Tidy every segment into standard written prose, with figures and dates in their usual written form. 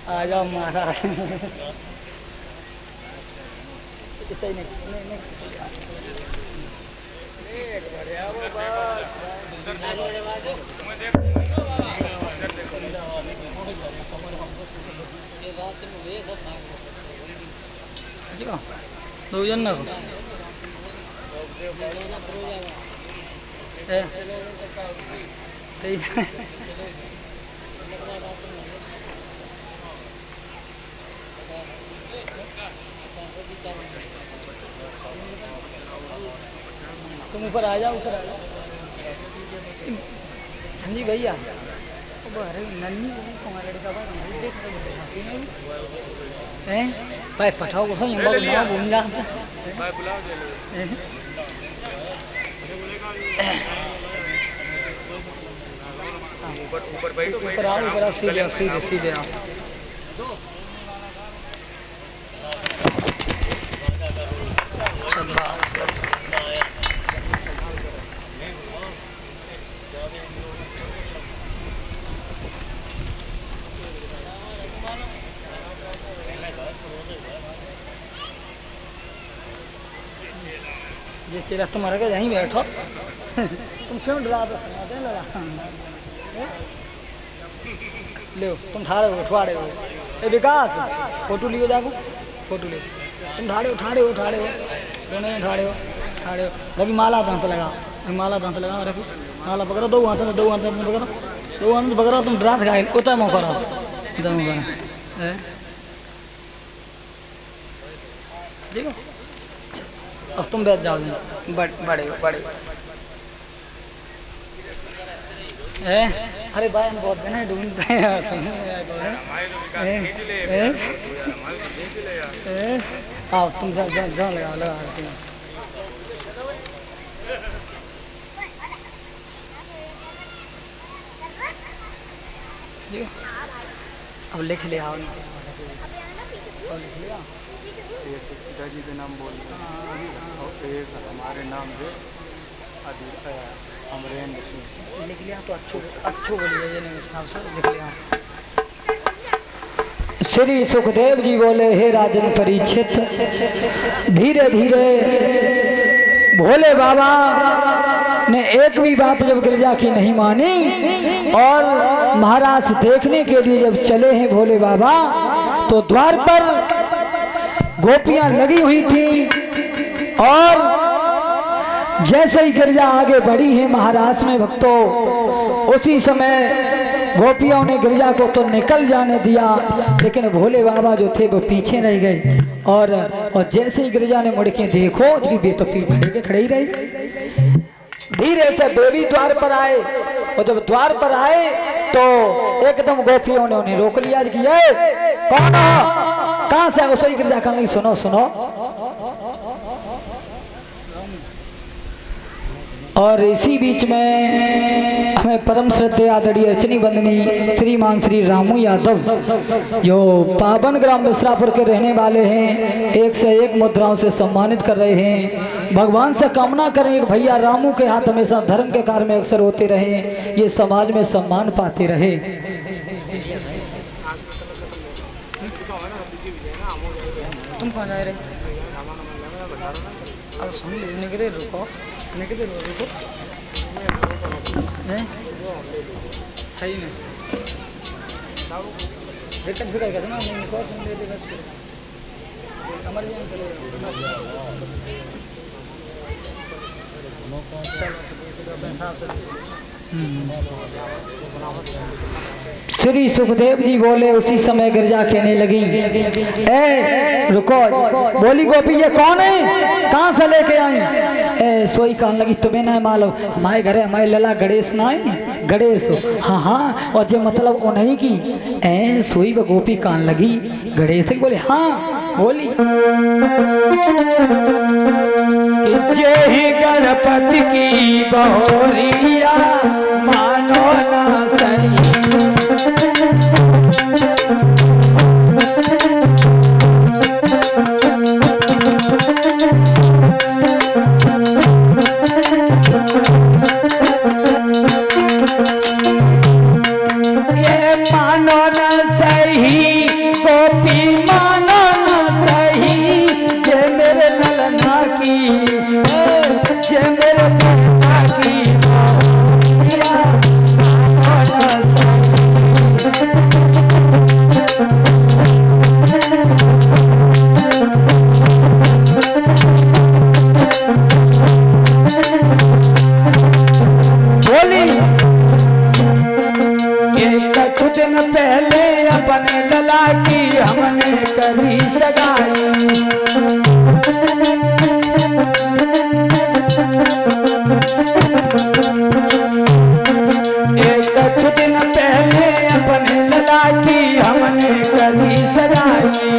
आ जाओ महाराज। दो जन ना तुम ऊपर आ जाओ, ऊपर आ जाओ। समझी भैया अरे नन्ही लड़का हैं भाई पठाओ को सही हम ना भूल जा भाई बुलाओ दे ऊपर ऊपर बैठो, ऊपर आओ सीधे आओ, सीधे सीधे आओ। ये चेला तुम्हारा क्या यहीं बैठो। तुम क्यों डरा दो सुनाते हैं लड़ा ले तुम ठाड़े हो उठवाड़े हो। ए विकास फोटो लियो जाको, फोटो लियो। तुम ठाड़े हो दोनों ठाड़े हो रवि माला दांत लगा, माला दांत लगा रवि माला पकड़ो, दो हाथ में पकड़ो, दो हाथ में पकड़ो। तुम डरा खाए उतना मौका रहो दम करो ठीक है। अब तुम बैठ जाओ, बड़े अरे भाई हम बहुत दिन ढूंढते हैं आओ तुम जा लगा जी। अब लिख ले आओ ना, लिख लिया पिताजी के नाम बोल और एक हमारे नाम से अमरेंद्र सिंह लिख लिया। तो अच्छो बोलिए ये नहीं हिसाब से लिख लिया। श्री सुखदेव जी बोले हे राजन परीक्षित, धीरे धीरे भोले बाबा ने एक भी बात जब गिरजा की नहीं मानी और महाराज देखने के लिए जब चले हैं भोले बाबा तो द्वार पर गोपियां लगी हुई थी और जैसे ही गिरजा आगे बढ़ी है महाराज में भक्तों, उसी समय गोपियों ने गिरजा को तो निकल जाने दिया, लेकिन भोले बाबा जो थे वो पीछे रह गए। और जैसे ही गिरजा ने मुड़ के देखो कि तो खड़े ही रह गए। धीरे से देवी द्वार पर आए और जब द्वार पर आए तो एकदम गोपियों ने उन्हें रोक लिया कि ये कौन हो, कहां से उसो गिरजा कहने लगी सुनो सुनो। और इसी बीच में हमें परम श्रद्धेय आदरणीय अर्चनी बंदनी श्रीमान श्री रामू यादव जो पावन ग्राम मिश्रापुर के रहने वाले हैं, एक से एक मुद्राओं से सम्मानित कर रहे हैं। भगवान से कामना करें कि भैया रामू के हाथ हमेशा धर्म के कार्य में अक्सर होते रहे, ये समाज में सम्मान पाते रहे। तुम कहाँ जा रहे? अब सुन लेने के लिए रुको, रुको सही में दिक्कत भी कर ना सुन ले बस हमारे श्री सुखदेव जी बोले उसी समय गिरजा कहने लगी ए रुको, बोली गोपी ये कौन है, कहाँ से लेके आई? सोई कहने लगी तुम्हें नहीं मालूम, हमारे घर हमारे लला गणेश ना आई, गणेश हाँ हाँ, और जो मतलब वो नहीं की सोई व गोपी कहने लगी गणेश बोले हाँ बोली कि जय गणपति की बहोरिया मानो ना सही। ये मानो ना सही गोपी माना न सही, जे मेरे ललना की, जे मेरे पिता की बहुरिया माना न सही। बोली कुछ दिन पहले अपने लला की हमने करी सगाई, कुछ दिन पहले अपने लला की हमने करी सगाई।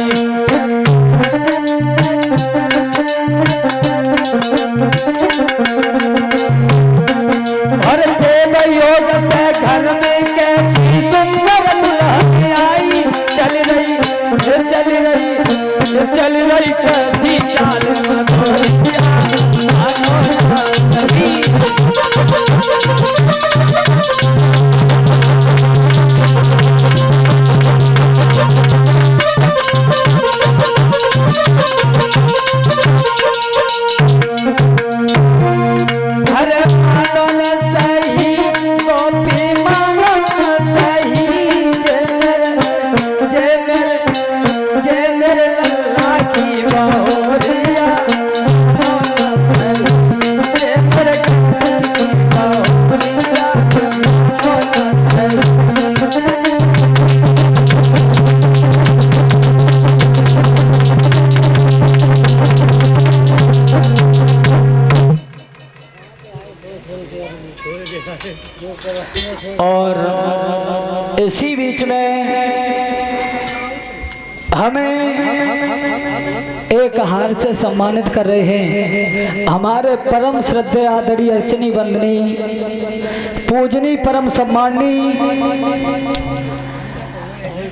और देव योग से घर में कैसी सुंदर दुल्हन आई, चल रही कैसी चाल मधुरिया मानो न सही। अरे मानो न सही गोपी मानो न सही, जे मेरे लल्ला की बहुरिया मानो न सही, जे मेरे की बहुरिया मानो न सही। और इसी बीच में हमें एक हार से सम्मानित कर रहे हैं हमारे परम श्रद्धेय आदरणीय अर्चनी वंदनी पूजनी परम सम्मानी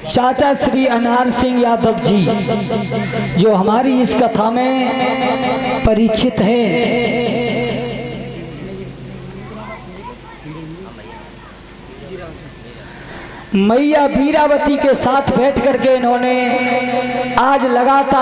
चाचा श्री अनार सिंह यादव जी, जो हमारी इस कथा में परिचित हैं। मैया वीरावती के साथ बैठ करके इन्होंने आज लगातार